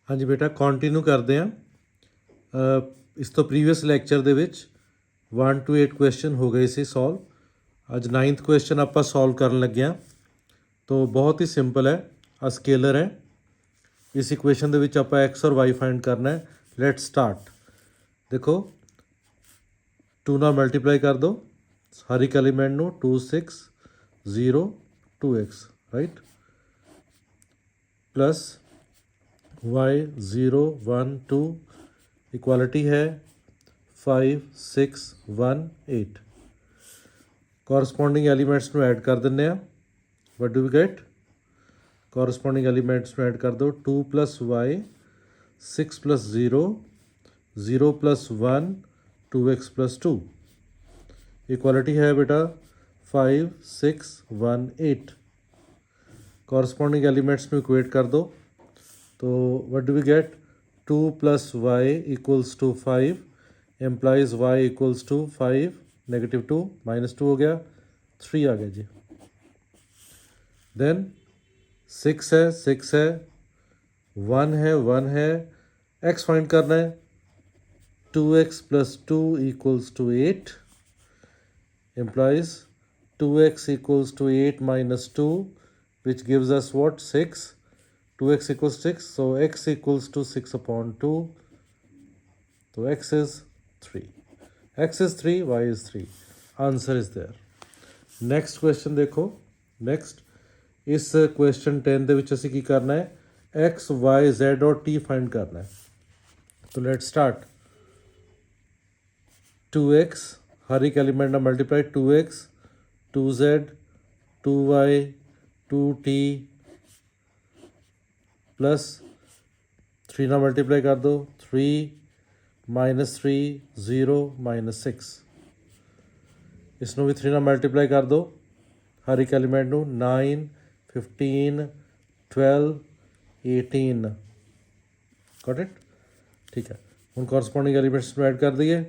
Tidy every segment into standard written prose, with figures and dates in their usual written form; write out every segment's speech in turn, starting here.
हाँ जी बेटा कंटिन्यू करते हैं। इस तो प्रीवियस ਲੈਕਚਰ ਦੇ ਵਿੱਚ 1 to 8 ਕੁਐਸਚਨ ਹੋ ਗਏ ਸੀ ਸੋਲਵ। ਅੱਜ 9th ਕੁਐਸਚਨ ਆਪਾਂ ਸੋਲਵ ਕਰਨ ਲੱਗੇ ਹਾਂ। ਤੋ ਬਹੁਤ ਹੀ ਸਿੰਪਲ ਹੈ, ਆ ਸਕੇਲਰ ਹੈ। ਇਸ ਇਕੁਏਸ਼ਨ ਦੇ ਵਿੱਚ ਆਪਾਂ x ਔਰ y ਫਾਈਂਡ ਕਰਨਾ ਹੈ। Let's start. ਦੇਖੋ 2 ਨਾਲ ਮਲਟੀਪਲਾਈ ਕਰ ਦਿਓ ਹਰ ਇੱਕ ਐਲੀਮੈਂਟ ਨੂੰ, 2 6 0 2x right, plus y 0 1 2 equality है 5 6 1 8। कॉरस्पॉन्डिंग एलिमेंट्स ਨੂੰ ऐड कर ਦਿੰਦੇ ਆ। What do we get? Corresponding elements ਨੂੰ ऐड कर दो 2 plus y 6 plus 0 0 plus 1 2x plus 2 equality है बेटा 5 6 1 8। कॉरस्पॉन्डिंग एलिमेंट्स ਨੂੰ इक्वेट कर दो तो what do we get? 2 plus y equals to 5 implies y equals to 5 -2 -2 हो गया, 3 आ गया जी। देन 6 है 6 है, 1 है, x फाइंड करना है। 2x plus 2 equals to 8 implies 2x equals to 8 minus 2 which gives us what? 6. 2x equals 6, so x equals to 6 upon 2, so x is 3. x is 3, y is 3. Answer is there. Next question देखो। Next इस question 10 ਦੇ ਵਿੱਚ ਅਸੀਂ ਕੀ ਕਰਨਾ ਹੈ? x y z और t find करना है। तो let's start। 2x हर एक एलिमेंट ना multiply 2x 2z 2y 2t plus 3 ना मल्टीप्लाई कर दो 3 -3 0 -6। इसनों भी 3 ना मल्टीप्लाई कर दो हर एक एलिमेंट ਨੂੰ 9 15 12 18। Got it? ठीक है। ਹੁਣ कॉरस्पॉन्डिंग एलिमेंट्स ਨੂੰ ऐड कर दिए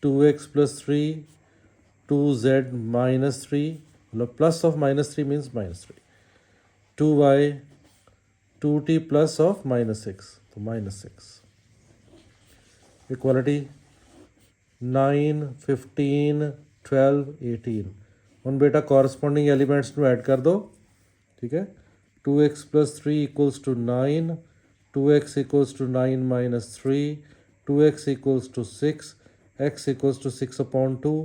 2x प्लस 3 2z -3, मतलब plus of -3 means -3, 2y 2t plus of -6 तो -6 इक्वालिटी 9 15 12 18। ਹੁਣ बेटा कॉरस्पॉन्डिंग एलिमेंट्स ਨੂੰ ऐड कर दो। ठीक है। 2x plus 3 equals to 9 2x equals to 9 minus 3 2x equals to 6 x equals to 6 upon 2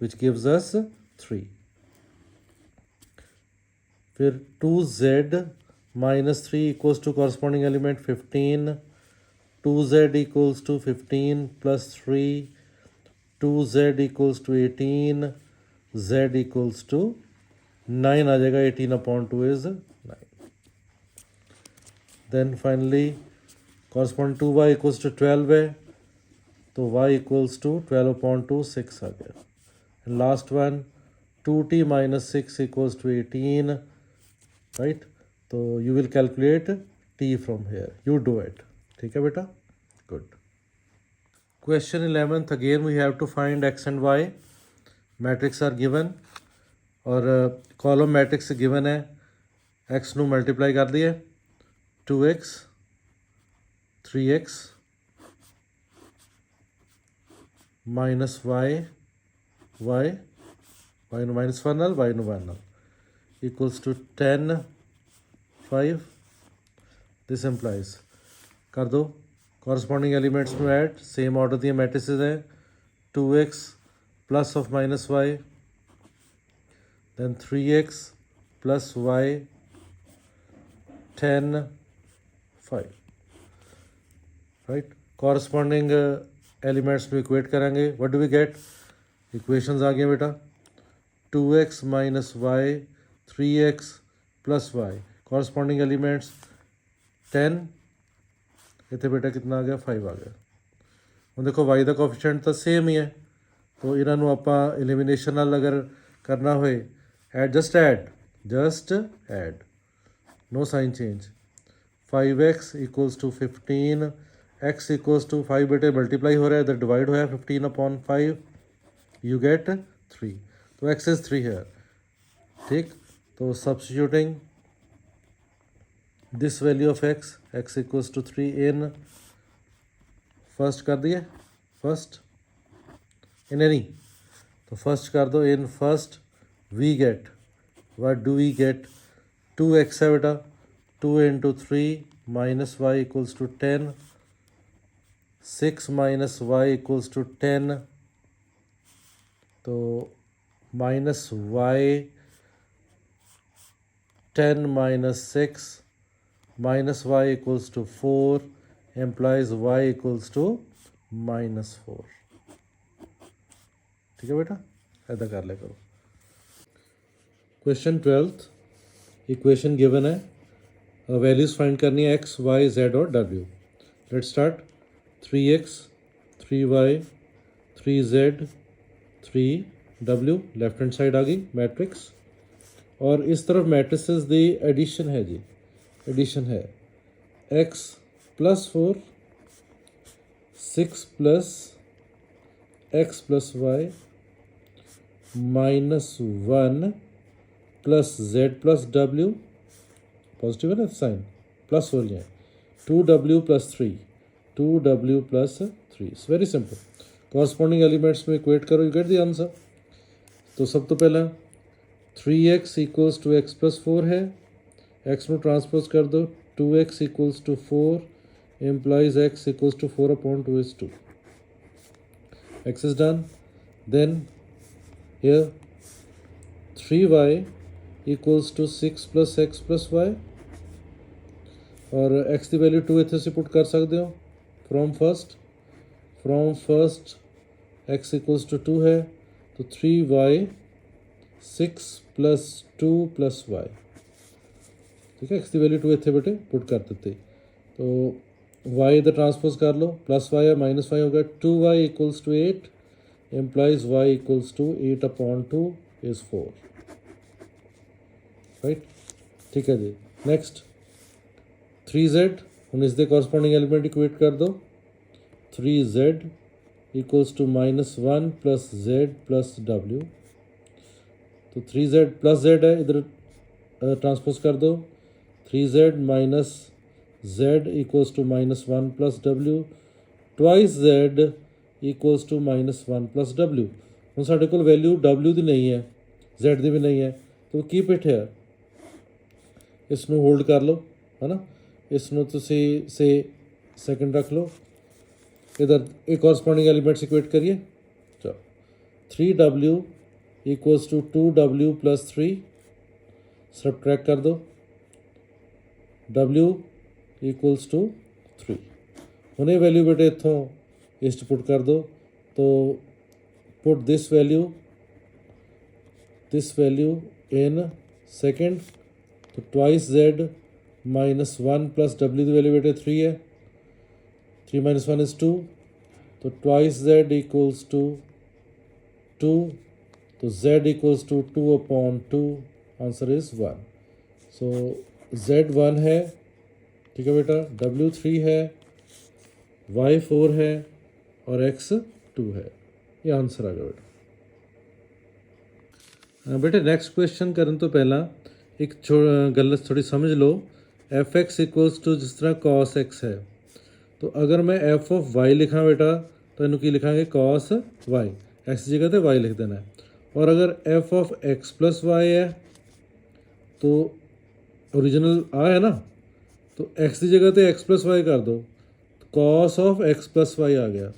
which gives us 3। फिर 2z minus 3 equals to corresponding element 15 2z equals to 15 plus 3 2z equals to 18 z equals to 9 आ जाएगा। 18 upon 2 is 9। then finally corresponding to y equals to 12 है तो y equals to 12 upon 2 6 आ गया। and last one 2t minus 6 equals to 18 right। तो you will calculate t from here, you do it। ठीक है बेटा, good। Question 11th again we have to find x and y। Matrix are given और column matrix given है। x ਨੂੰ multiply कर दिए 2x 3x minus y ਨੂੰ -1 ਨਾਲ y ਨੂੰ 1 ਨਾਲ equals to 10 5। दिस एम्प्लाइज कर दो कॉरस्पॉन्डिंग एलिमेंट्स में ऐड, सेम ऑर्डर दिए मैट्रिसेस हैं 2x plus of -y then 3x plus y 10 5 right. Corresponding elements में इक्वेट करेंगे। What do we get? Equations आ गए बेटा 2x minus y 3x plus y corresponding elements 10 इतने बेटा कितना आ गया 5 आ गया। ਹੁਣ देखो y ਦਾ ਕੋਐਫੀਸ਼ੀਐਂਟ ਤਾਂ ਸੇਮ ਹੀ ਹੈ तो ਇਹਨਾਂ ਨੂੰ ਆਪਾਂ एलिमिनेशन ਨਾਲ अगर करना ਹੋਏ just add no sign change 5x equals to 15 x equals to 5 बेटे मल्टीप्लाई हो रहा है इधर डिवाइड होया 15 अपॉन 5 यू गेट 3 तो x इज़ 3 है। ठीक, तो substituting this value of x equals to 3 in first कर दिए, फर्स्ट इन एनी, तो फर्स्ट कर दो in first, we get, what do we get, 2x है बेटा, 2 into 3 minus y equals to 10, 6 minus y equals to 10, तो minus y 10 minus 6 minus y equals to 4 implies y equals to -4। ठीक है बेटा, ऐसा कर लिया करो। क्वेश्चन 12th, इक्वेशन गिवन है, वैल्यूज़ फाइंड करनी है x, y, z और w। Let start. 3x 3y 3z 3w, left hand side आ गई मैट्रिक्स, और इस तरफ मैट्रिसेस दी एडिशन है जी, एडिशन है x plus 4 6 plus x plus y -1 plus z plus w, positive है ना साइन, प्लस हो रही है, 2w plus 3, 2w plus 3, it's very simple. Corresponding elements में इक्वेट करो, यू गेट द आंसर। तो सब तो पहला 3x equals to x plus 4 है, x में ट्रांसपोज कर दो, 2x equals to 4 implies x equals to 4 upon 2 is 2. X is done. Then here 3y equals to 6 plus x plus y, और x की वैल्यू 2 इतने से पुट कर सकते हो from first x equals to 2 है, तो 3y 6 प्लस 2 प्लस y, ठीक है, x की वैल्यू 2 इतने बेटे पुट कर देते, तो y इधर ट्रांसपोज कर लो, प्लस y है माइनस y हो गया, 2y equals to 8 implies y equals to 8 upon 2 is 4, right. ठीक है जी। नेक्स्ट 3z, हम इसके कॉरस्पॉन्डिंग एलिमेंट इक्वेट कर दो, 3z equals to -1 plus z plus w, तो 3z प्लस z है, इधर ट्रांसपोज कर दो, 3z minus z equals to -1 plus w, twice z equals to -1 plus w। ਹੁਣ ਸਾਡੇ ਕੋਲ वैल्यू w ਦੀ नहीं है, z ਦੀ भी नहीं है, तो की ਪਿੱਠ ਹੈ, ਇਸ ਨੂੰ ਹੋਲਡ ਕਰ ਲਓ, ਹੈ ਨਾ, ਇਸ ਨੂੰ ਤੁਸੀਂ ਸੇ सेकंड रख लो, इधर एक कॉरस्पॉन्डिंग एलिमेंट्स इक्वेट करिए, चलो 3w equals to 2w plus 3, subtract कर दो, w इक्वल्स टू 3, हुणे वैल्यू बेटे इतों इस पुट कर दो, तो put this value in second, तो ट्वाइस z -1 प्लस w की वैल्यू बेटे 3 है, 3 minus 1 is 2, तो ट्वाइस z इक्वल्स टू 2, तो z equals to 2 upon 2, answer is 1। So z 1 है, ठीक है बेटा, w 3 है, y 4 है और x 2 है, ये आंसर आ गया बेटा। बेटे नेक्स्ट क्वेश्चन करने तो पहला एक गल थोड़ी समझ लो, एफ एक्स इक्वल्स टू जिस तरह कॉस एक्स है, तो अगर मैं एफ ऑफ वाई लिखा बेटा तो इनू की लिखांगे कॉस वाई, एक्स की जगह तो वाई लिख देना है, और अगर f of x plus y है तो ओरिजिनल आ है ना, तो एक्स की जगह तो एक्स प्लस वाई कर दो, cos of x plus y आ गया।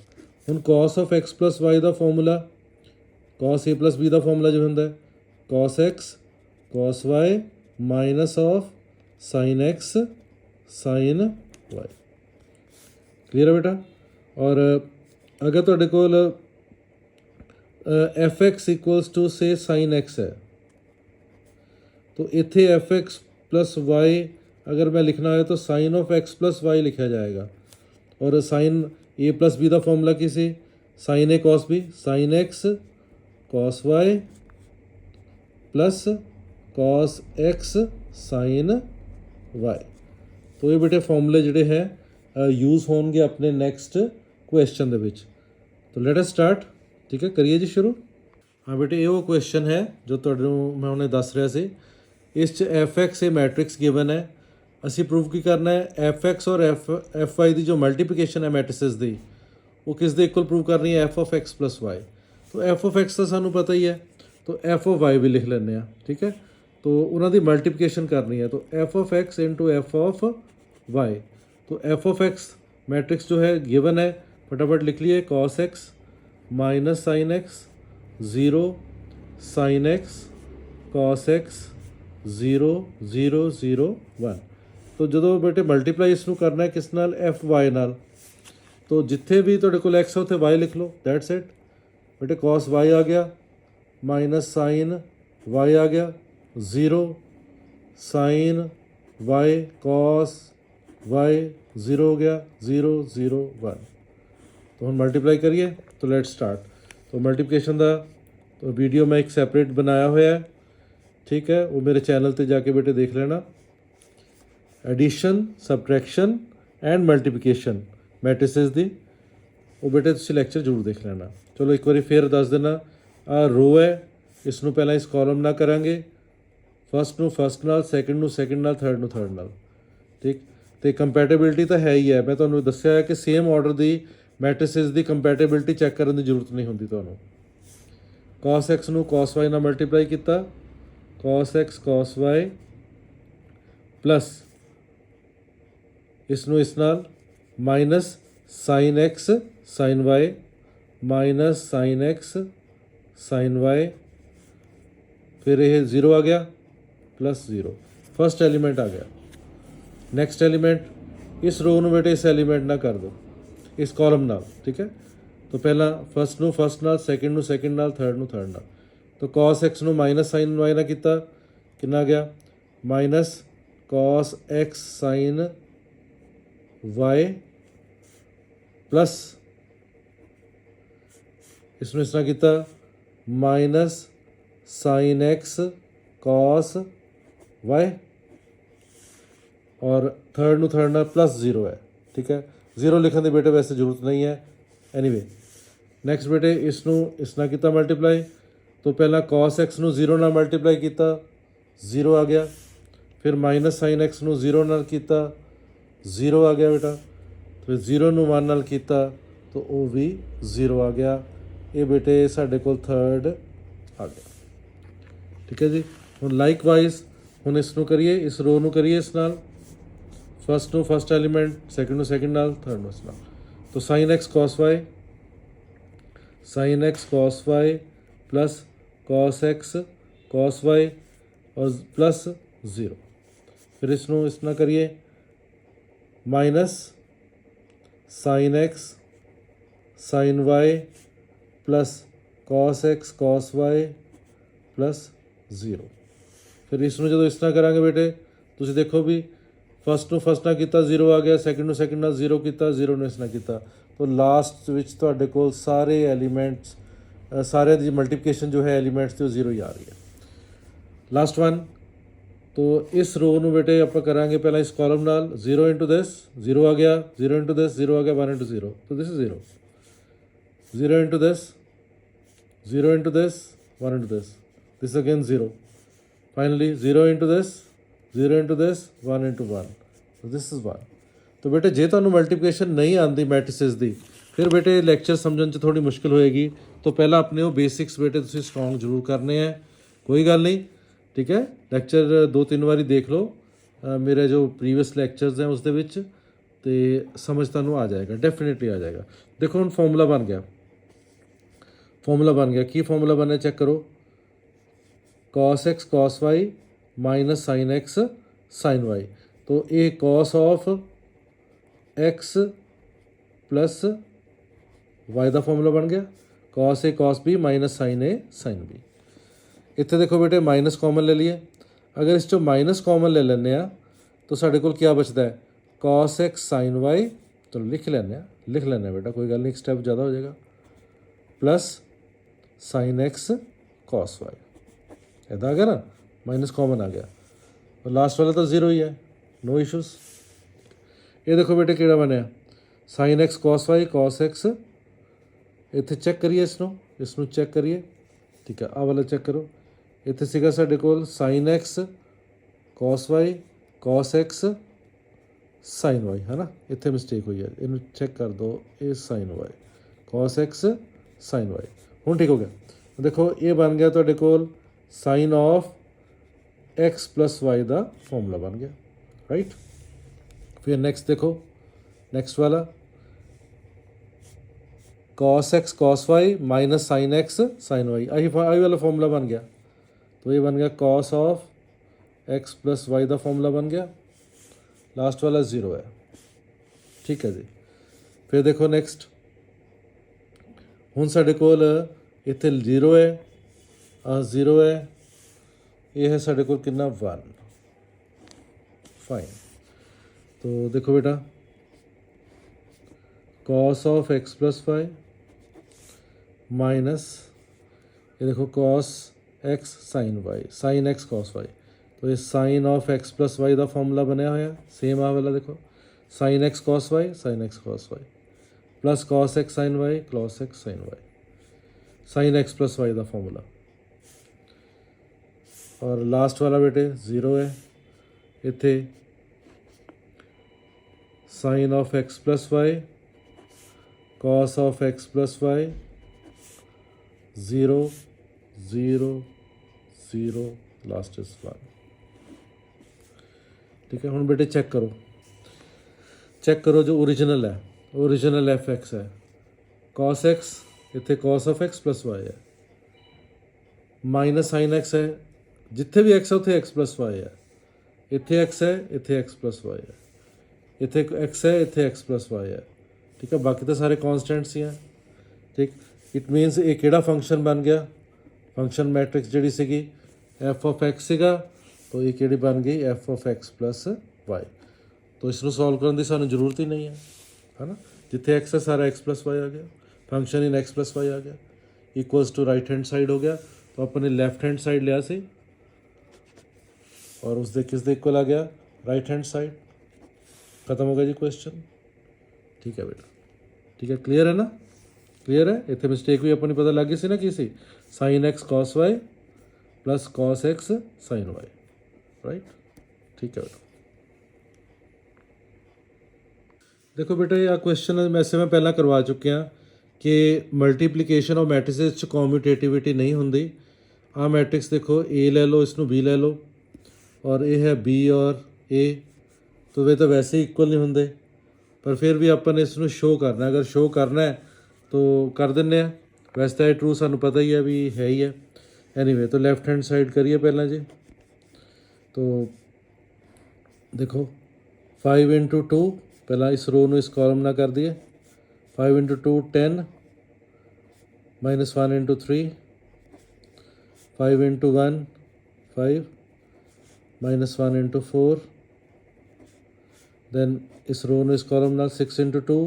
हुण cos of x plus y का formula cos a plus b का फॉर्मूला जो होंगे cos x cos y minus of sine x sine y, clear है बेटा। और अगर तुहाडे कोल एफ एक्स इक्वल्स टू से साइन एक्स है, तो इत्थे एफ एक्स प्लस वाई अगर मैं लिखना है तो sine of x plus y लिखा जाएगा, और साइन ए प्लस बी का फॉर्मूला किसी sine a cos b, sine x cos y plus cos x sine y, तो ये बेटे फॉर्मूले जोड़े हैं यूज़ होंगे अपने नैक्सट क्वेश्चन दे विच। तो लेट अस स्टार्ट, ठीक है, करिए जी शुरू। हाँ बेटे, ये वो क्वेश्चन है जो तुहानू मैं उन्हें दस रहा सी, इस एफ एक्स ए मैट्रिक्स गिवन है, ਅਸੀਂ ਪ੍ਰੂਵ ਕੀ ਕਰਨਾ ਹੈ, ਐਫ ਐਕਸ ਔਰ ਐਫ ਵਾਈ ਦੀ ਜੋ ਮਲਟੀਪਲੀਕੇਸ਼ਨ ਹੈ ਮੈਟ੍ਰਿਸਿਸ ਦੀ, ਉਹ ਕਿਸ ਦੇ ਇਕੁਅਲ ਪ੍ਰੂਵ ਕਰਨੀ ਹੈ, f of x plus y. तो एफ ऑफ एक्स तो सानू पता ही है, तो एफ ऑफ वाई भी लिख लेंगे, ठीक है। तो उन्होंने मल्टीप्लिकेशन करनी है, तो f of x into f of y. तो एफ ऑफ एक्स मैट्रिक्स जो है गिवन है, फटाफट लिख लिए, cos x minus sine x 0 sine x cos x 0 0 0 1। तो जो बेटे मल्टीप्लाई इसनू करना है किस नाल, एफ वाई नाल। तो जिथे भी तुहाडे कोल एक्स है उत्थे वाई लिख लो, दैट्स इट बेटे। कॉस वाई आ गया माइनस साइन वाई आ गया 0 साइन वाई कॉस वाई 0 हो गया 0 0 1। तो हम मल्टीप्लाई करिए, तो लेट स्टार्ट। तो मल्टीप्लिकेशन का तो वीडियो मैं एक सैपरेट बनाया हुआ है, ठीक है, वो मेरे चैनल पर जाके बेटे देख लेना। Addition subtraction and multiplication matrices दी, वो बेटे तुसीं लैक्चर जरूर देख लेना। चलो एक बार फिर दस देना, आ रो है, इसनू पहला इस कॉलम ना करांगे, फस्ट नू फस्ट नाल, सैकेंड नू सैकेंड नाल, थर्ड नू थर्ड नाल, ठीक। तो कंपैटिबिलिटी तो है ही है, मैं तुहानू दस्सिया है कि सेम ऑर्डर की मैट्रिसेस की कंपैटिबिलिटी चैक करने की जरूरत नहीं होंदी तुहानू। कॉस एक्स नू कॉस वाई नाल मल्टीप्लाई किया, cos x cos y plus इसनू इस नाल minus sine x sine y minus sine x sine y, फिर ये 0 आ गया प्लस 0, फर्स्ट एलीमेंट आ गया। नैक्सट एलीमेंट इस रो में बेटे इस एलीमेंट ना कर दो, इस कॉलम नाल, ठीक है। तो पहला फस्ट नू फस्ट नाल, सैकेंड नू सैकेंड नाल, थर्ड नू थर्ड नाल। तो कॉस एक्स नू माइनस साइन वाई ना किया, कितना गया minus cos x sine y plus इसमें इस तरह किया minus sine x cos y, और थर्ड नू थर्ड ना प्लस 0 है, ठीक है। 0 लिखने की बेटे वैसे जरूरत नहीं है, एनीवे। नैक्सट बेटे इसनू इस ना किया मल्टीप्लाई, तो पहला कॉस एक्स नू 0 ना मल्टीप्लाई किया 0 आ गया, फिर माइनस साइन एक्स नू 0 नाल किया 0 आ गया बेटा, फिर 0 नू 1 नाल किया तो वो भी 0 आ गया। ये बेटे साढ़े को थर्ड आ गया, ठीक है जी। हुण लाइक वाइज हुण इसनू करिए, इस रो नू करिए इस नाल, फस्ट नू फस्ट एलीमेंट, सैकेंड नू सैकेंड नाल, थर्ड नू इस नाल। तो sine x cos y, sine x cos y plus cos x cos y और प्लस 0, फिर इसनू इस ना करिए minus sine x sine y plus cos x cos y plus 0। फिर इसमें जो इस तरह करांगे बेटे, तुम देखो भी फस्ट नू फस्ट ना किया 0 आ गया, सैकेंड नू सैकेंड ना 0 किया, 0 ने इस ना किया, तो लास्ट विच तुहाडे कोल सारे एलीमेंट्स सारे दी मल्टीप्लिकेशन जो है एलीमेंट्स तो 0 ही आ रही है। लास्ट वन, तो इस रो नू बेटे आप करांगे पहला इस कॉलम नाल, 0 इंटू दिस 0 आ गया, 0 इंटू दिस 0 आ गया, 1 इंटू 0, तो this is 0, 0 into this, 0 into this, 1 into this again 0. Finally 0 into this, 0 into this, 1 into 1. So this is 1. तो बेटे जे तुहानू मल्टीप्लिकेशन नहीं आती मैट्रिसेस दी, फिर बेटे लैक्चर समझण च थोड़ी मुश्किल होएगी। तो पहला अपने वो बेसिक्स बेटे तुसीं स्ट्रॉन्ग जरूर करने हैं, कोई गल नहीं, ठीक है। लैक्चर 2-3 बारी देख लो मेरे जो प्रीवियस लैक्चर्स हैं उसदे विच, ते समझ तुहानू आ जाएगा, डेफिनेटली आ जाएगा। देखो हुण फॉर्मूला बन गया, फॉर्मूला बन गया, की फॉर्मूला बनया चेक करो, cos x cos y minus sine x sine y. तो ये cos of x plus y का फॉर्मूला बन गया, cos A cos B minus sine A sine B. इतने देखो बेटे माइनस कॉमन ले लिए, अगर इस माइनस कॉमन ले लें तो साढ़े को क्या बचता है, कॉस एक्स साइन वाई, तो लिख लें बेटा, कोई गल नहीं, एक स्टेप ज़्यादा हो जाएगा, plus sine x cos y, इदा आ गया ना, माइनस कॉमन आ गया, और लास्ट वाला तो 0 ही है, नो इशूज़। ये देखो बेटे कि बनया, sine x cos y cos x, इतने चेक करिए इसनों चेक करिए, ठीक है, आ वाला चेक करो, इतने सीगा साढ़े कोल sine x cos y cos x sine y है ना, इतने मिसटेक हुई है, इन चेक कर दो, ये sine y cos x sine y. हुण ठीक हो गया। देखो ये बन गया तुहाडे कोल sine of x plus y का फॉर्मूला बन गया, राइट। फिर नेक्स्ट देखो, नेक्स्ट वाला cos x cos y minus sine x sine y, आई वाला फॉर्मूला बन गया। तो ये बन गया cos of x plus y का फॉर्मूला बन गया, लास्ट वाला 0 है, ठीक है जी। फिर देखो नेक्स्ट, हुण साडे कोल इत्थे 0 है, 0 है, ये है साडे कोल कितना 1, फाइन। तो देखो बेटा cos of x plus y minus ये देखो cos x sine y, sine x cos y, तो ये sine of x plus y का फॉर्मूला बनया होया सेम आ वाला, देखो sine x cos y sine x cos y plus cos x sine y cos x sine y, sine x plus y का formula. और लास्ट वाला बेटे 0 है, इत्थे sine of x plus Y cos of x plus y 0 0 0 last is 1, ठीक है। हुण बेटे चेक करो, चेक करो जो ओरिजिनल है, ओरिजिनल एफ एक्स है कॉस एक्स, इत्थे cos of x plus y है, माइनस साइन एक्स है, जिथे भी एक्स है उत्थे एक्स प्लस वाई है, इत्थे एक्स है इत्थे एक्स प्लस वाई है, इत्थे एक्स है इत्थे एक्स प्लस वाई है, ठीक है। बाकी तो सारे कॉन्सटेंट्स ही हैं, ठीक। इट मीनस ये किहड़ा फंक्शन बन गया, फंक्शन मैट्रिक्स जिहड़ी सीगी एफ ऑफ एक्स सीगा, तो ये किहड़ी बन गई f of x plus y. तो इसनूं सॉल्व करने की सानूं जरूरत ही नहीं है ना, जिथे एक्स है सारा एक्स प्लस वाई आ गया, function in x plus y आ गया, equals to right hand side हो गया। तो अपने लैफ्ट हैंड साइड लिया सी और उसके किस दे इक्वल आ गया राइट हैंड साइड, खत्म हो गया जी क्वेश्चन, ठीक है बेटा, ठीक है। क्लियर है ना, क्लियर है। इतने मिसटेक भी अपनी पता लग गई सी ना की सी, sine x cos y plus cos x sine y, right, ठीक है बेटा। देखो बेटा ये क्वेश्चन वैसे मैं पहला करवा चुकिया कि मल्टीप्लीकेशन ऑफ मैट्रिसेस कॉम्यूटेटिविटी नहीं होंगी। आ मैट्रिक्स देखो ए ले लो, इसनों बी ले लो, और ये है बी और ए, तो वे तो वैसे ही इक्वल नहीं होंगे, पर फिर भी अपन इसनों शो करना, अगर शो करना है तो कर दें। वैसे तो ट्रू सानू पता ही है भी है ही है, एनीवे तो लैफ्ट हैंड साइड करिए पहला जी। तो देखो 5 इंटू 2, पहला इस रो में इस कॉलम ना कर दिए, 5 into 2 10 minus 1 into 3, 5 into 1 5 minus 1 into 4, then इस रो में इस कॉलम ना 6 into 2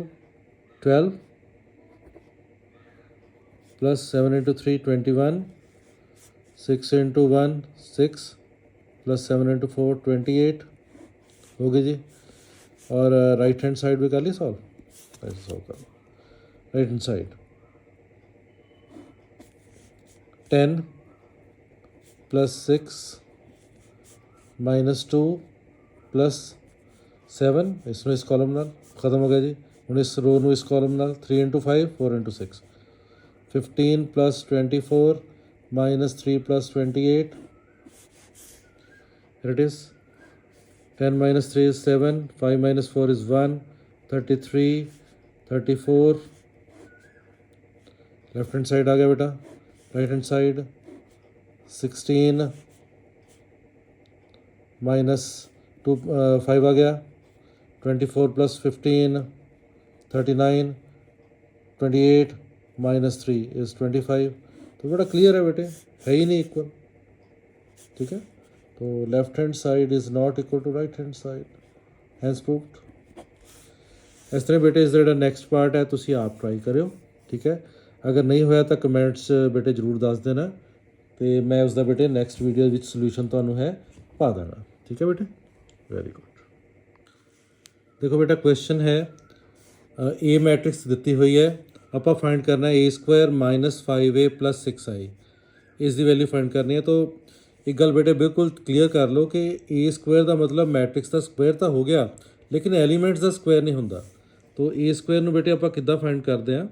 12 plus 7 into 3 21, 6 into 1 6 plus 7 into 4 28 हो गई जी। और राइट हैंड साइड भी कर ली सॉल्व, ऐसे सॉल्व कर लो। Right hand side 10 plus 6 minus 2 plus 7, इसमें इस कॉलम नाल खत्म हो गया जी। हूँ इस रो में इस कॉलम नाल 3 into 5 4 into 6 15 plus 24 minus 3 plus 28, here it is 10 minus 3 is 7, 5 minus 4 is 1, 33 34, left hand side आ गया बेटा, राइट हैंड साइड 16 माइनस 2 5 आ गया, 24 प्लस 15 39, 28 माइनस 3 इज़ 25। तो बेटा क्लियर है बेटे, है ही नहीं इक्वल, ठीक है। तो left hand side is not equal to right hand side, hence proved. इस तरह बेटे इस ਜਿਹੜਾ ਨੈਕਸਟ ਪਾਰਟ ਹੈ ਤੁਸੀਂ ਆਪ ਟਰਾਈ ਕਰਿਓ, ਠੀਕ ਹੈ। ਅਗਰ ਨਹੀਂ ਹੋਇਆ ਤਾਂ ਕਮੈਂਟਸ ਬੇਟੇ ਜ਼ਰੂਰ ਦੱਸ ਦੇਣਾ, ਤੇ ਮੈਂ ਉਸ ਦਾ ਬੇਟੇ ਨੈਕਸਟ ਵੀਡੀਓ ਵਿੱਚ ਸੋਲੂਸ਼ਨ ਤੁਹਾਨੂੰ ਹੈ ਪਾ ਦੇਣਾ, ਠੀਕ ਹੈ ਬੇਟੇ, ਵੈਰੀ ਗੁੱਡ। ਦੇਖੋ ਬੇਟਾ ਕੁਐਸਚਨ ਹੈ ए मैट्रिक्स ਦਿੱਤੀ ਹੋਈ ਹੈ, ਆਪਾਂ फाइंड करना है a² minus 5a plus 6i, इसकी वैल्यू फाइंड करनी है। तो एक गल बेटे बिल्कुल क्लीयर कर लो कि a² का मतलब मैट्रिक्स का स्क्वायर तो हो गया, ਲੇਕਿਨ ਐਲੀਮੈਂਟਸ ਦਾ ਸਕੁਆਇਰ ਨਹੀਂ ਹੁੰਦਾ। ਤੋ ਏ ਸਕੁਆਇਰ ਨੂੰ ਬੇਟੇ ਆਪਾਂ ਕਿੱਦਾਂ ਫਾਈਂਡ ਕਰਦੇ ਹਾਂ?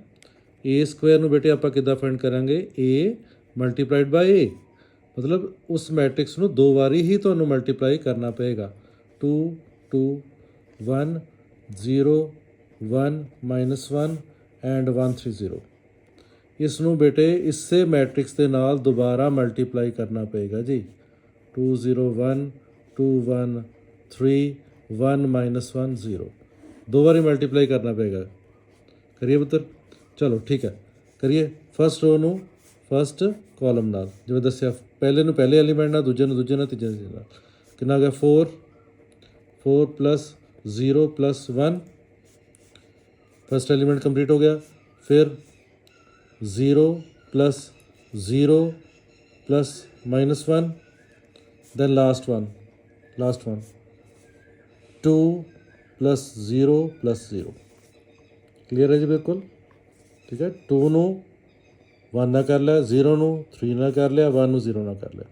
ਏ ਸਕੁਆਇਰ ਨੂੰ ਬੇਟੇ ਆਪਾਂ ਕਿੱਦਾਂ ਫਾਈਂਡ ਕਰਾਂਗੇ? ਏ ਮਲਟੀਪਲਾਈਡ ਬਾਈ ਏ, ਮਤਲਬ ਉਸ ਮੈਟ੍ਰਿਕਸ ਨੂੰ 2 ਵਾਰੀ ਹੀ ਤੁਹਾਨੂੰ ਮਲਟੀਪਲਾਈ ਕਰਨਾ ਪਏਗਾ। 2 2 1 0 1 -1 ਐਂਡ 1 3 0। ਇਸ ਨੂੰ ਬੇਟੇ ਇਸੇ ਮੈਟ੍ਰਿਕਸ ਦੇ ਨਾਲ ਦੁਬਾਰਾ ਮਲਟੀਪਲਾਈ ਕਰਨਾ ਪਏਗਾ ਜੀ। 2 0 1 2 1 3 1 -1 0, 2 ਵਾਰੀ ਮਲਟੀਪਲਾਈ ਕਰਨਾ ਪਏਗਾ। ਕਰੀਏ ਪੁੱਤਰ? ਚਲੋ ਠੀਕ ਹੈ, ਕਰੀਏ। ਫਸਟ ਰੋ ਨੂੰ ਫਸਟ ਕਾਲਮ ਨਾਲ, ਜਿਵੇਂ ਦੱਸਿਆ, ਪਹਿਲੇ ਨੂੰ ਪਹਿਲੇ ਐਲੀਮੈਂਟ ਨਾਲ, ਦੂਜੇ ਨੂੰ ਦੂਜੇ ਨਾਲ, ਤੀਜੇ ਨਾਲ। ਕਿੰਨਾ ਹੋ ਗਿਆ? 4 4 + 0 + 1, फर्स्ट एलिमेंट कंप्लीट हो गया। फिर 0 + 0 + -1, देन लास्ट वन 2 + 0 + 0। क्लियर है जी? बिल्कुल ठीक है। 2 ਨੂੰ 1 ਨਾਲ ਕਰ ਲਿਆ, 0 ਨੂੰ 3 ਨਾਲ ਕਰ ਲਿਆ, 1 ਨੂੰ 0 ਨਾਲ ਕਰ ਲਿਆ।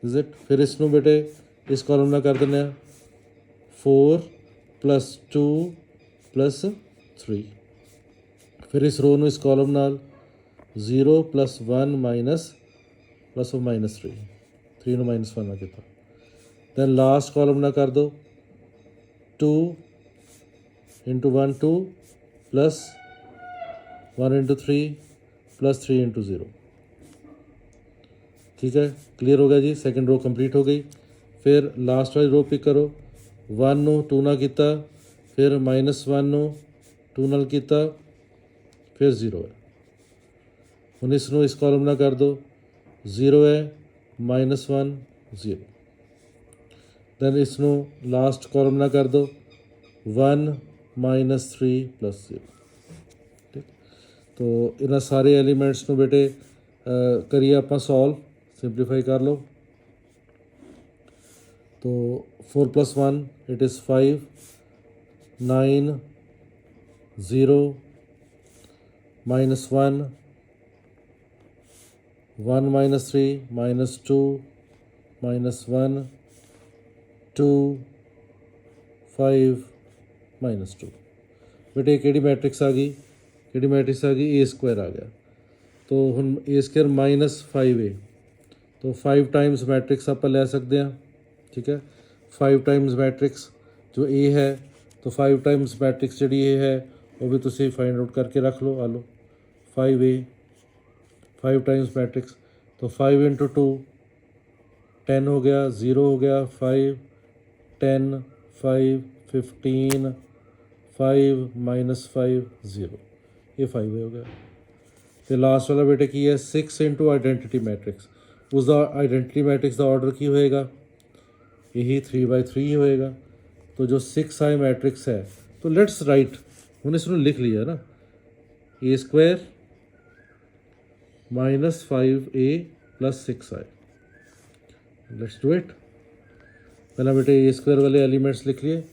Is it? ਫਿਰ ਇਸ ਨੂੰ ਬੇਟੇ ਇਸ ਕਾਲਮ ਨਾਲ ਕਰ ਦਿੰਦੇ ਹਾਂ। 4 + 2 + 3। ਫਿਰ ਇਸ ਰੋ ਨੂੰ ਇਸ ਕਾਲਮ ਨਾਲ 0 + 1 -3, 3 ਨੂੰ -1 ਨਾਲ ਕੀਤਾ। ਦੈਨ ਲਾਸਟ ਕਾਲਮ ਨਾਲ ਕਰ ਦਿਓ 2 × 1 2 + 1 × 3 + 3 × 0। ठीक है, क्लियर हो गया जी। सैकेंड रो कंप्लीट हो गई। फिर लास्ट वाली रो पिक करो। 1 ਨੂੰ 2 ਨਾਲ ਕੀਤਾ, ਫਿਰ -1 ਨੂੰ 2 ਨਾਲ ਕੀਤਾ, ਫਿਰ 0 ਹੈ। ਹੁਣ ਇਸ ਨੂੰ ਇਸ ਕਾਲਮ ਨਾਲ ਕਰ ਦਿਓ। 0 ਹੈ -1 0। ਦੈਨ ਇਸ ਨੂੰ ਲਾਸਟ ਕਾਲਮ ਨਾਲ ਕਰ ਦਿਓ 1 -3 + 0। ਠੀਕ। ਤੋ ਇਹਨਾਂ ਸਾਰੇ ਐਲੀਮੈਂਟਸ ਨੂੰ ਬੇਟੇ ਕਰੀਏ ਆਪਾਂ ਸੋਲਵ, ਸਿੰਪਲੀਫਾਈ ਕਰ ਲਓ। तो 4 + 1 it is 5 9 0 -1 1 -3 -2 -1 2 5 -2। बेटे ਕਿਹੜੀ मैट्रिक्स आ गई? ਕਿਹੜੀ मैट्रिक्स आ गई? ए स्क्वायर आ गया। तो ਹੁਣ A² -5A, तो 5 टाइम्स मैट्रिक्स आप ले सकते हैं। ठीक है, 5 टाइम्स मैट्रिक्स जो ए है, तो 5 टाइम्स मैट्रिक्स जी ए है वो भी तुम फाइंड आउट करके रख लो। आ लो 5A 5 टाइम्स मैट्रिक्स, तो 5 × 2 10 हो गया, 0 हो गया, 5 10 5 15 5 -5 0, ये 5A हो गया। तो लास्ट वाला बेटे की है 6 × आइडेंटिटी मैट्रिक्स। उसका आइडेंटिटी मैट्रिक्स का ऑर्डर की होएगा? यही 3/3 ही होएगा। तो जो 6i मैट्रिक्स है, तो लेट्स राइट, हमने इसमें लिख लिया ना, A² -5A + 6i। Let's do it. पहला बेटे A² वाले एलिमेंट्स लिख लिए।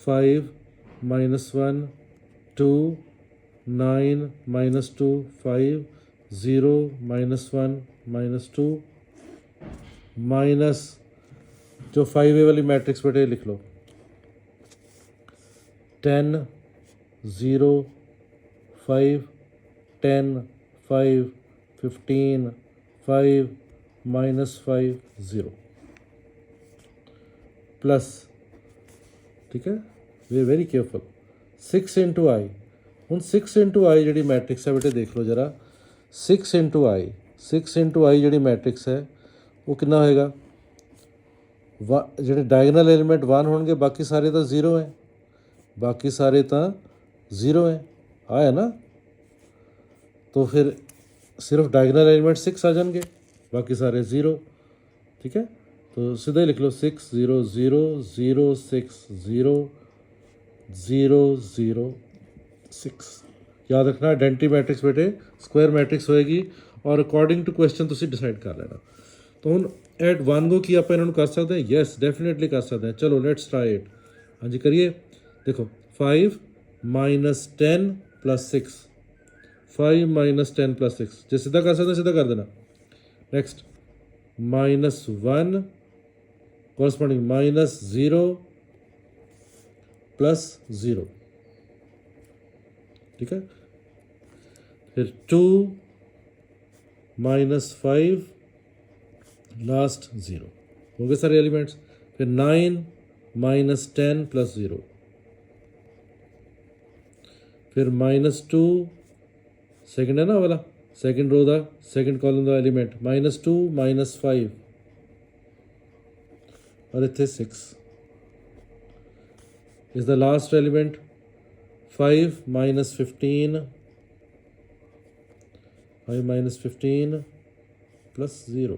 5 -1 2 9 -2 5 0 -1 -2 माइनस जो 5A वाली मैट्रिक्स बेटे लिख लो 10 0 5 10 5 15 5 -5 0 प्लस, ठीक है, वे वेरी केयरफुल, 6 × i। हूँ 6 × i जी मैट्रिक्स है बेटे देख लो जरा। 6 × i जी मैट्रिक्स है वो कितना होएगा? ਜਿਹੜੇ डायगनल एलिमेंट 1 होंगे, बाकी सारे तो 0 है, बाकी सारे तो 0 है, है ना। तो फिर सिर्फ डायगनल एलिमेंट 6 आ जाएंगे, बाकी सारे 0। ठीक है, तो सीधा ही लिख लो 6 0 0 0 6 0 0 0 6। याद रखना आइडेंटिटी मैट्रिक्स बेटे स्क्वायर मैट्रिक्स होएगी और अकॉर्डिंग टू क्वेश्चन तुम डिसाइड कर लेना। तो हूँ एट 1 गो की आप इन्होंने कर सकते हैं? यस डेफिनेटली कर सकते हैं। चलो लेट्स ट्राई इट। हाँ जी करिए। देखो 5 -10 + 6, 5 -10 + 6, जो सीधा कर सकते हैं सीधा कर देना। नेक्स्ट -1 कॉरस्पॉन्डिंग -0 प्लस 0, ठीक है। फिर 2 माइनस 5 लास्ट 0, हो गए सारे एलिमेंट्स। फिर 9 माइनस 10 प्लस 0, फिर -2 सेकंड है ना वाला, सेकंड रो का सेकंड कॉलम का एलिमेंट -2 -5 और इतने 6 is the last element 5 -15 plus 0,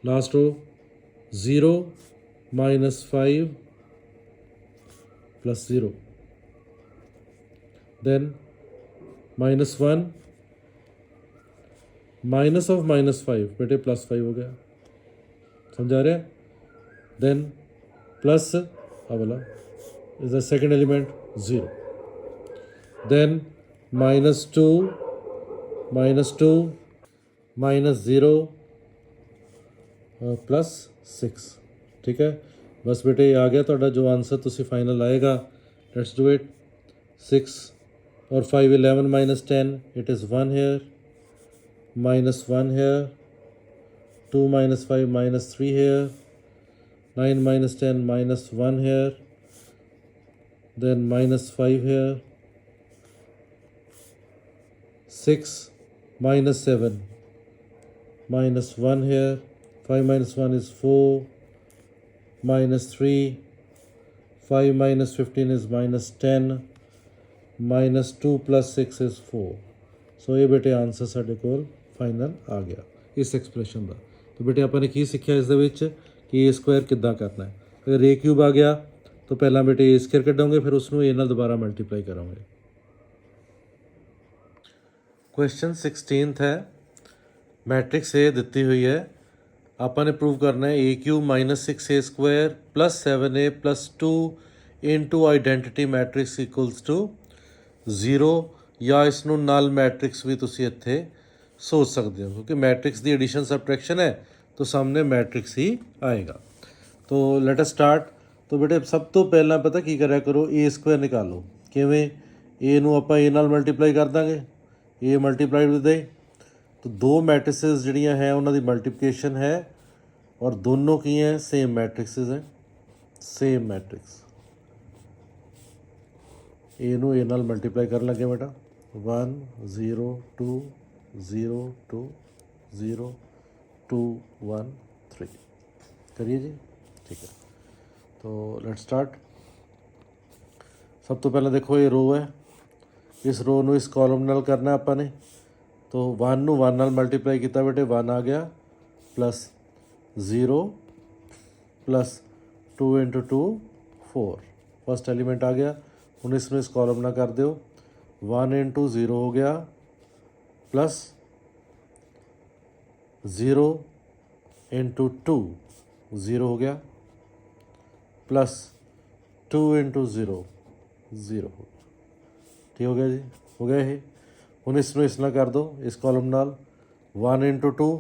last row 0 -5 plus 0, then -1 minus of -5 बेटे +5 हो गया, समझा रहे हैं। देन प्लस वाला is the second element 0, then -2 -0 plus 6, ठीक है। बस बेटे ये आ गया ਤੁਹਾਡਾ जो आंसर तुसी फाइनल आएगा। Let's do it. 6 और 5 11 minus 10 it is 1 here, minus 1 here, 2 minus 5 minus 3 here, 9 minus 10 minus 1 here, then minus 5 here, 6 minus 7 minus 1 here, 5 minus 1 is 4, minus 3, 5 minus 15 is minus 10, -2 + 6 is 4। ਸੋ ਇਹ ਬੇਟੇ ਆਨਸਰ ਸਾਡੇ ਕੋਲ final ਆ ਗਿਆ ਇਸ expression ਦਾ। तो ਬੇਟੇ ਆਪਾਂ ਨੇ ਕੀ ਸਿੱਖਿਆ ਇਸ ਦੇ ਵਿੱਚ ਕਿ a ਸਕੁਆਇਰ ਕਿੱਦਾਂ ਕਰਨਾ ਹੈ। ਅਗਰ a ਕਿਊਬ ਆ ਗਿਆ ਤਾਂ ਪਹਿਲਾਂ ਬੇਟੇ a ਸਕੁਆਇਰ ਕੱਢੋਗੇ, ਫਿਰ ਉਸ ਨੂੰ a ਨਾਲ ਦੁਬਾਰਾ ਮਲਟੀਪਲਾਈ ਕਰਾਂਗੇ। ਕੁਐਸਚਨ 16th ਹੈ, ਮੈਟ੍ਰਿਕਸ a ਦਿੱਤੀ ਹੋਈ ਹੈ, ਆਪਾਂ ਨੇ ਪ੍ਰੂਵ ਕਰਨਾ ਹੈ a cube -6a² + 7a + 2 into identity matrix equals to 0, ਜਾਂ ਇਸ ਨੂੰ ਨਲ ਮੈਟ੍ਰਿਕਸ ਵੀ ਤੁਸੀਂ ਇੱਥੇ सोच सकते हो, क्योंकि मैट्रिक्स की एडिशन सबट्रैक्शन है तो सामने मैट्रिक्स ही आएगा। तो लेट अस स्टार्ट। तो बेटे सब तो पहला पता की करा करो, ए स्क्वायर निकालो। किवें ए नूं आपां ए नाल मल्टीप्लाई कर देंगे, ए मल्टीप्लाइड विद ए, तो दो मैट्रिसेस जिहड़ियां है उन्हां दी मल्टीप्लिकेशन है और दोनों की हैं सेम मैट्रिक्सेस हैं, सेम मैट्रिक्स। ए नूं ए नाल मल्टीप्लाई कर लगे बेटा, 1 0 2 0 2 0 2 1 3 करिए जी, ठीक है। तो लेट स्टार्ट। सब तो पहले देखो ये रो है, इस रो नूं इस कॉलम नाल करना आपां ने, तो 1 नूं 1 नाल मल्टीप्लाई किया बेटे 1 आ गया, प्लस 0 प्लस 2 × 2 4, फर्स्ट एलीमेंट आ गया। हुण इसनूं इस कॉलम नाल कर दिओ, 1 × 0 हो गया, प्लस 0 × 2 0 हो गया, प्लस 2 × 0 0 हो गया, ठीक हो गया जी, हो गया ये। हुण इसनूं इस नाल कर दो, इस कॉलम नाल 1 × 2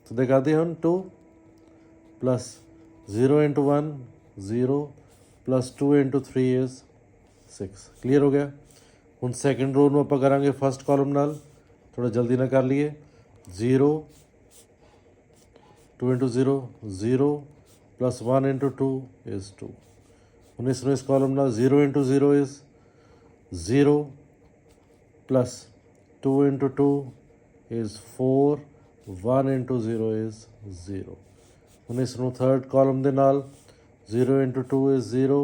तो कर दिए हम 2, प्लस 0 × 1 0, प्लस 2 × 3 इज 6। क्लीयर हो गया। हुण सैकेंड रो नूं आपां करांगे फर्स्ट कॉलम नाल, थोड़ा जल्दी ना कर लिए, 0 2 × 0 0, प्लस 1 × 2 इज़ 2। हुण इसनूं इस कॉलम नाल 0 × 0 इज़ 0, प्लस 2 × 2 इज़ 4, 1 × 0 इज़ 0। हुण इसनूं थर्ड कॉलम दे नाल 0 × 2 is 0,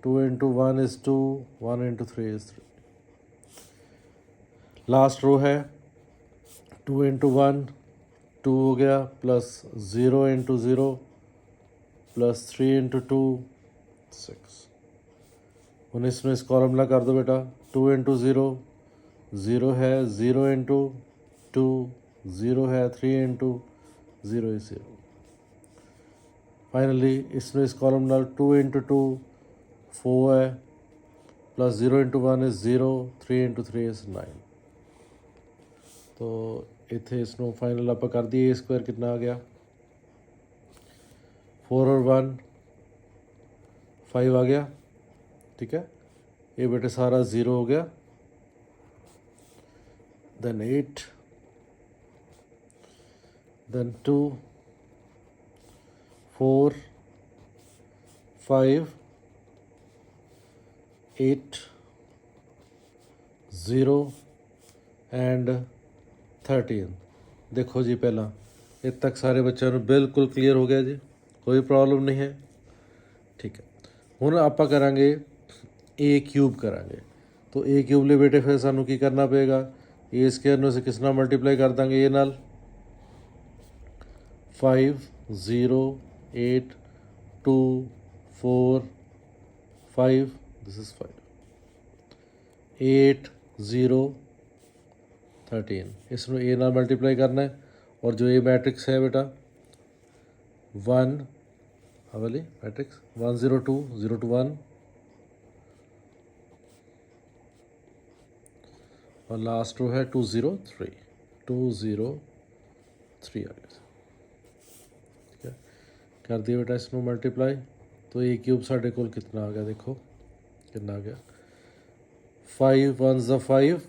2 × 1 is 2, 1 × 3 is 3। Last row है 2 × 1 2 हो गया, प्लस 0 × 0 प्लस 3 × 2 6। हुण इसमें इस कॉलम ना कर दो बेटा, 2 × 0 0 है, 0 × 2 0 है, 3 × 0 is 0। फाइनली इसमें इस कॉलम नाल 2 × 2 4 है, प्लस 0 × 1 इज़ 0, 3 × 3 इज़ 9। तो इत्थे इसनों फाइनल आप कर दिए, ए स्क्वायर कितना आ गया, 4 और 1 5 आ गया, ठीक है। ये बेटे सारा 0 हो गया, then 8, then 2, 4, 5, 8, 0 एंड 13। देखो जी पहला इतने तक सारे बच्चों को बिल्कुल क्लीयर हो गया जी, कोई प्रॉब्लम नहीं है, ठीक है। हुण आपां करांगे ए क्यूब करांगे। तो ए क्यूब लिए बेटे फिर सानू की करना पेगा, ए स्क्वायर ਨੂੰ ਅਸੀਂ किस नाल मल्टीप्लाई कर ਦਾਂਗੇ ए नाल। 5 0 8 2 4 5, दिस इज 5, 8 0 13, इसमें ए नाल मल्टीप्लाई करना है। और जो ए मैट्रिक्स है बेटा 1 वाली मैट्रिक्स 1 0 2 0 2 1 और लास्ट रो है 2 0 3 2 0 3 आ गया, ठीक है। कर दिया बेटा इसमें मल्टीप्लाई, तो ए क्यूब साढ़े कोल कितना आ गया, देखो कितना आ गया। 5 1 ज़ा 5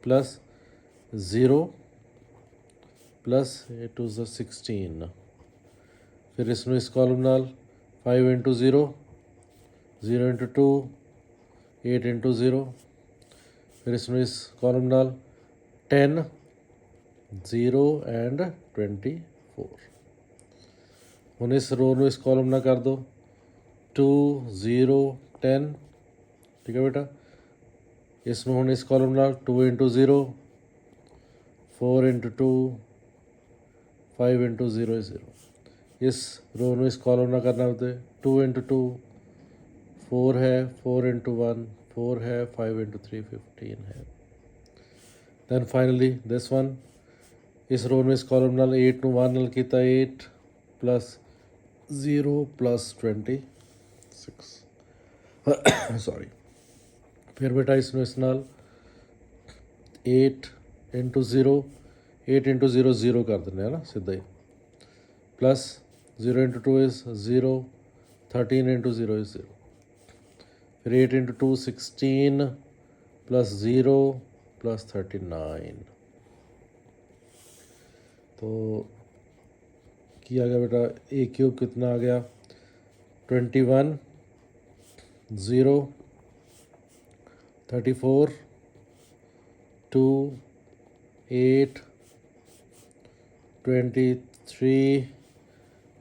प्लस 0 प्लस 2 ज़ा 16, फिर इसमें इस कॉलम नाल 5 इंटू 0 0 इंटू 2 8 इंटू 0, फिर इसमें इस कॉलम नाल 10 0 एंड 24। हुण इस रो में इस कॉलम ना कर दो 2 0 10, ठीक है बेटा। इसमें हुण इस कॉलम नाल 2 इंटू 0 4 इंटू 2 5 इंटू 0 0, इस रो में इस कॉलम ना करना होते 2 इंटू 2 4 है, 4 इंटू 1 4 है, 5 इंटू 3 15 है। दैन फाइनली दिस वन, इस रो में इस कॉलम नाल 8 ਨੂੰ 1 ਨਾਲ ਕੀਤਾ 8 प्लस 0 प्लस 26 सॉरी। फिर बेटा इसमें इस नाल 8 इंटू 0 8 इंटू 0 0 कर देने है ना सीधा ही, plus 0 into 2 is 0 13 into 0 is 0, फिर 8 इंटू 2 16 प्लस 0 प्लस 39। तो किया गया बेटा ए क्यूब कितना आ गया 21 0 34 2 8 23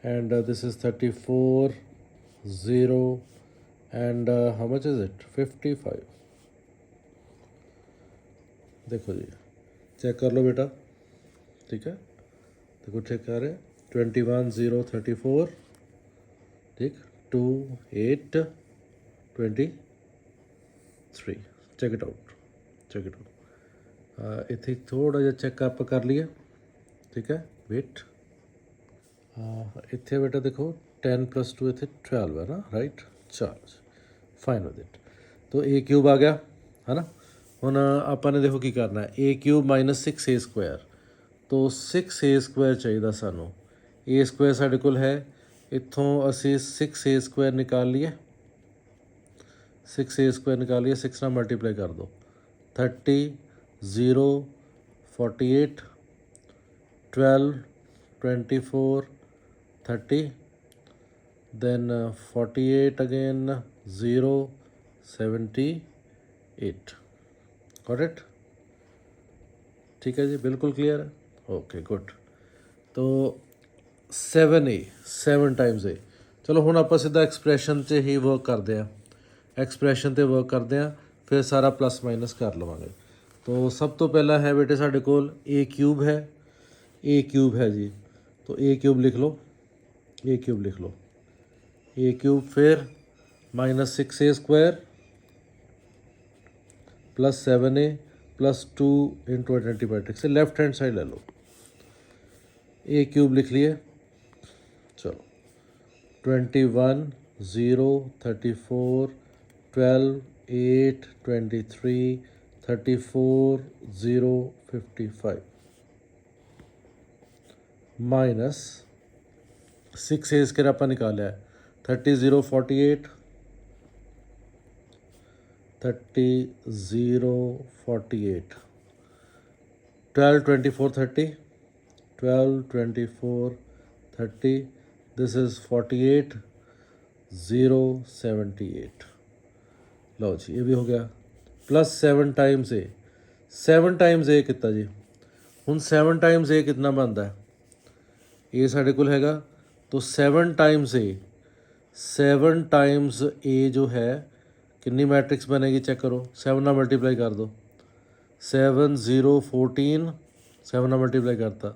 and this is 34 0 and how much is it 55। देखो जी चेक कर लो बेटा, ठीक है, देखो चेक कर रहे 21 0 34, ठीक 2 8 23, check it out check it out. इतने थोड़ा जिहा चेक आप कर लिए, ठीक है, वेट इतने बेटा देखो 10 प्लस 2 इतने 12 है ना, राइट, चल फाइन विद इट। तो ए क्यूब आ गया है ना। हुण आपां ने देखो की करना है ए क्यूब माइनस 6 ए स्क्वायर, तो 6 ए स्क्वायर चाहिए सानू, ए स्क्वायर साढ़े कोल है, इत्थों असी 6 ए स्क्वायर निकाल लिए, 6 ए स्क्वायर निकाल लिए, 6 ना मल्टीप्लाई कर दो 30 0 48 12 24 30 then 48 again 0 78, गॉट इट, ठीक है जी, बिल्कुल क्लियर है, ओके गुड। तो 7 टाइम्स ए, चलो हुण आपां सीधा एक्सप्रैशन से ही वर्क करते हैं, एक्सप्रैशन ते वर्क करते हैं, फिर सारा प्लस माइनस कर लवांगे। तो सब तो पहला है बेटे साढ़े कोल ए क्यूब है, ए क्यूब है जी, तो ए क्यूब लिख लो, ए क्यूब लिख लो, ए क्यूब फिर माइनस 6 ए स्क्वायर प्लस 7 ए प्लस 2 इंटू आइडेंटिटी मैट्रिक्स से लेफ्ट हैंड साइड ले लो, ए क्यूब लिख लिए, चलो 21 0 34 12 8 23 34 0 55 माइनस 6 ए स्क्वायर आप निकाला है 30 0 48, 30 0 48, 12 24 30, 12 24 30, this is 48 0 78। लो जी ये भी हो गया। प्लस 7 टाइम्स ए, 7 टाइम्स ए कितना जी, हुण 7 टाइम्स ए कितना बनता है, ए साढ़े कोल हैगा, तो 7 टाइम्स ए, 7 टाइम्स ए जो है कितनी मैट्रिक्स बनेगी चेक करो, 7 ना मल्टीप्लाई कर दो, 7 0 14, 7 ना मल्टीप्लाई करता,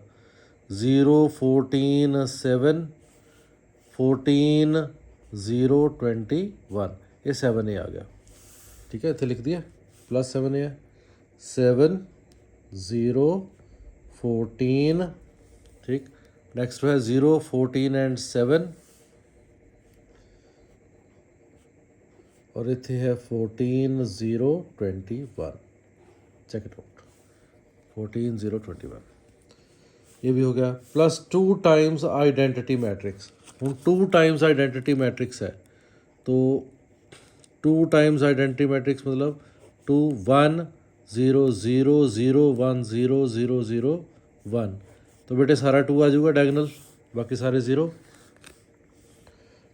0 14 7, 14 0 21, ये 7 ए आ गया। ठीक है, इतने लिख दिया प्लस 7 ए है, 7 0 14, ठीक। नेक्स्ट है 0 14 एंड 7, और इतने है 14 0 21, चेक इट आउट, 14 0 21, ये भी हो गया। प्लस 2 टाइम्स आइडेंटिटी मैट्रिक्स, हूँ 2 टाइम्स आइडेंटिटी मैट्रिक्स है, तो 2 टाइम्स आइडेंटिटी मैट्रिक्स मतलब 2 1 0 0 0 1 0 0 0 1, तो बेटे सारा 2 आ जाऊगा डायगोनल, बाकी सारे 0,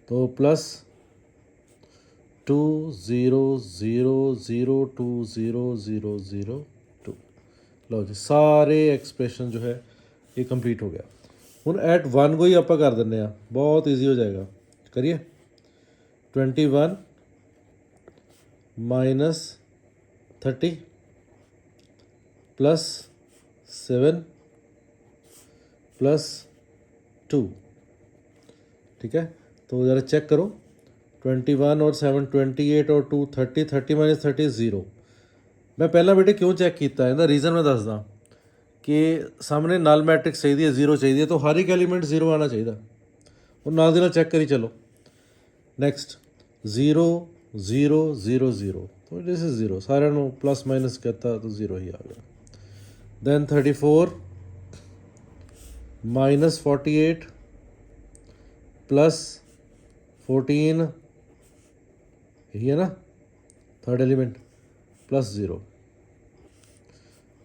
तो प्लस 2 0 0 0 2 0 0 0 2। लो जी सारे एक्सप्रैशन जो है ये कंप्लीट हो गया। हुण एट 1 को ही आप कर दें, बहुत ईजी हो जाएगा, करिए। 21 माइनस 30 प्लस 7 प्लस 2, ठीक है। तो ज़रा चेक करो, 21 और 7 28 और 2 30, 30 माइनस 30 0। मैं पहला बेटे क्यों चेक किया है, रीज़न मैं दसदा कि सामने नल मैट्रिक्स चाहिए, 0 चाहिए, तो हर एक एलीमेंट 0 आना चाहिए, और नाल दे नाल चेक करी चलो। नेक्स्ट 0 0 0 0, तो दिस इज 0, सारे प्लस माइनस कहता तो 0 ही आ गया। देन 34 माइनस 48 प्लस 14, यही है ना थर्ड एलिमेंट, प्लस 0,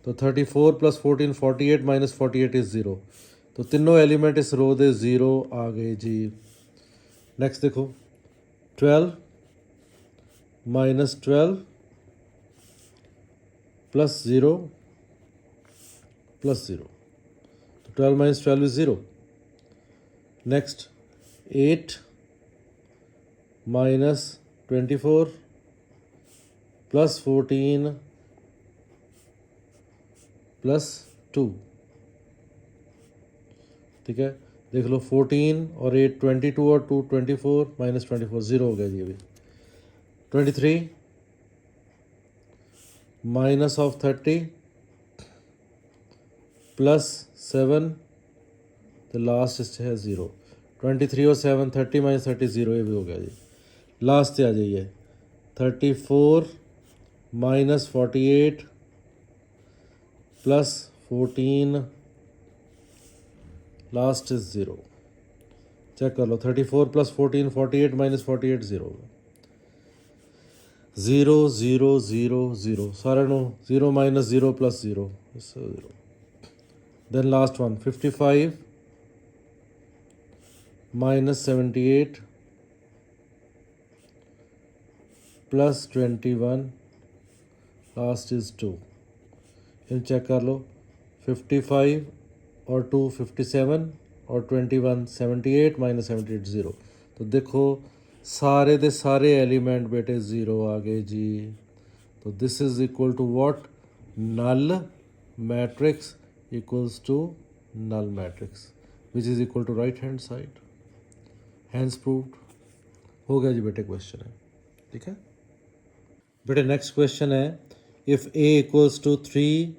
तो 34 प्लस 14 48 माइनस 48 इज़ 0, तो तीनों एलिमेंट इस रो दे 0 आ गए जी। नेक्स्ट देखो 12 माइनस 12 प्लस 0 प्लस 0, तो 12 minus 12 is 0। Next 8 minus 24 plus 14 plus 2, ठीक है। देख लो 14 और 8 22 और 2 24 माइनस 24 0 हो गया जी अभी। 23 माइनस ऑफ 30 प्लस 7, तो लास्ट है 0। 23 और 7 30 माइनस 30 0, ये भी हो गया जी। लास्ट से आ जाइए 34 minus 48 plus 14, last is 0। Check कर लो 34 प्लस 14 48 माइनस 48 0, 0 0 0 0, सारे 0 minus 0 plus 0 0। Then last one 55 minus 78 plus 21, last is 2। इन चेक कर लो 55 और 2 57 और 21 78 माइनस 78 0, तो देखो सारे दे सारे एलिमेंट बेटे 0 आ गए जी। तो this is equal to what, null matrix equals to null matrix which is equal to right hand side, hence proved. हो गया जी बेटे क्वेश्चन है, ठीक है बेटे। नेक्स्ट क्वेश्चन है, इफ़ ए इक्वल्स टू 3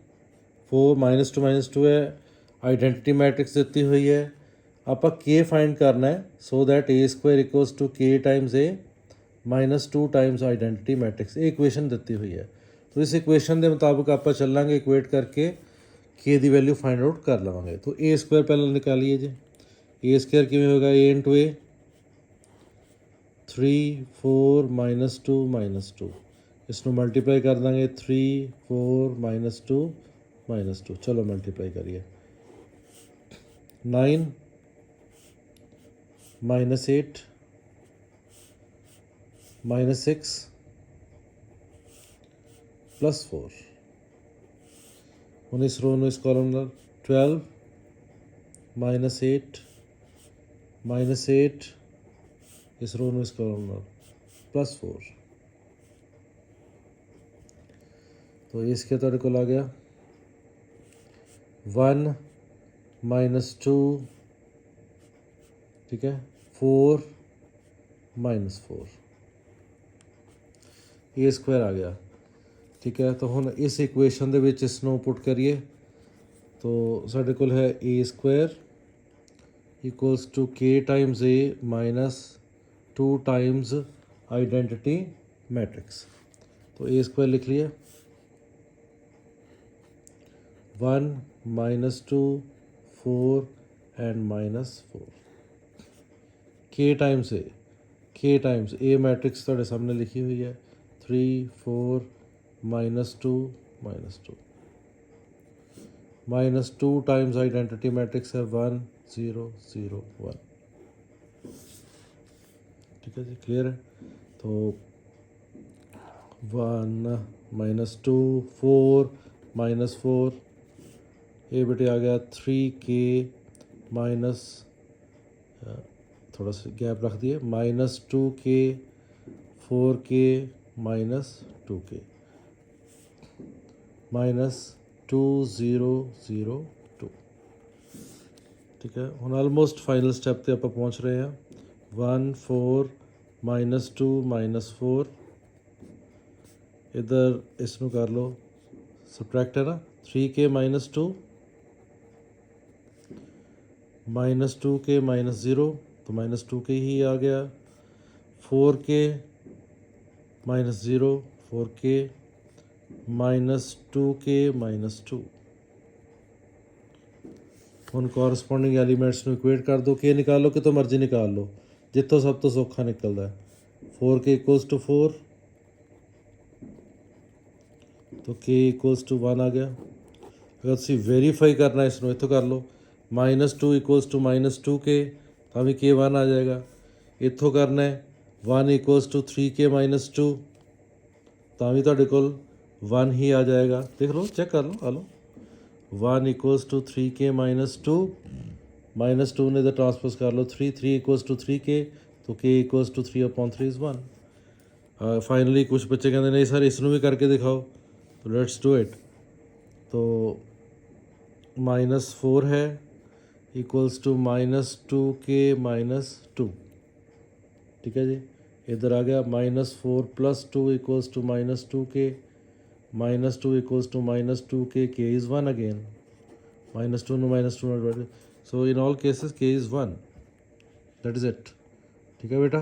4 -2 है, आइडेंटिटी मैट्रिक्स दी हुई है, आप के फाइंड करना है so that A square equals to k times A -2 times identity matrix, ये इक्वेशन दी हुई है। तो इस इक्वेशन के मुताबिक आप चलांगे, इक्वेट करके के दी वैल्यू फाइंड आउट कर लवेंगे। तो ए स्क्वायर पहले निकालिए जी, ए स्क्वायर किमें होगा, ए इंटू ए 3 4 -2 इसनों मल्टीप्लाई कर देंगे 3 4 -2 चलो मल्टीप्लाई करिए 9 -8 -6 +4 ਹੁਣ ਇਸ ਰੋ ਨੂੰ ਇਸ ਕਾਲਮ ਨਾਲ 12 -8 -8 इस रो में इस कॉलम में +4 तो इसके तौर को आ गया 1 -2 ठीक है 4 -4 ए स्क्वायर आ गया ठीक है। तो हुण इस इक्वेशन दे विच इसनों पुट करिए तो साडे कोल है ए square equals to k times A minus 2 times identity matrix. तो ए स्क्वायर लिख लिए 1 -2 4 एंड -4 के टाइम्स ए मैट्रिक्स थोड़े सामने लिखी हुई है 3 4 -2 -2 टाइम्स आइडेंटिटी मैट्रिक्स है 1 0 0 1 ठीक है जी क्लियर है। तो 1 -2 4 -4 ये बेटे आ गया 3k माइनस थोड़ा सा गैप रख दिए -2k 4k -2k -2002 ठीक है। हम ऑलमोस्ट फाइनल स्टैप ते आप पहुँच रहे हैं 1 4 -2 -4 इधर इसमें कर लो सब्ट्रैक्ट है ना 3k -2 -2k -0 तो -2k ही आ गया 4k -0 4k -2k -2 ਹੁਣ ਕੋਰਸਪॉन्डिंग एलिमेंट्स ਨੂੰ ਇਕੁਏਟ ਕਰ ਦੋ k ਨਿਕਾਲ ਲਓ ਕਿਤੋਂ ਮਰਜ਼ੀ ਨਿਕਾਲ ਲਓ ਜਿੱਥੋਂ ਸਭ ਤੋਂ ਸੌਖਾ ਨਿਕਲਦਾ ਹੈ 4k = 4 तो k = 1 आ गया। अगर तुम वेरीफाई करना इसनों इत्थों कर लो -2 = -2k तो भी k 1 आ जाएगा। इत्थों करना है 1 = 3k -2 तो भी तुहाडे कोल 1 ही आ जाएगा। देख लो चेक कर लो आ लो 1 = 3k -2 -2 ने इधर ट्रांसपोज कर लो 3 = 3k तो k = 3/3 इज़ 1। फाइनली कुछ बच्चे कहते नहीं सर इसनों भी करके दिखाओ तो लेट्स डू इट। तो -4 है इक्वल्स टू -2k -2 ठीक है जी। इधर आ गया -4 + 2 = -2k -2 = -2k k is 1 again -2 no -2 not। so in all cases k is 1 that is it ठीक है बेटा।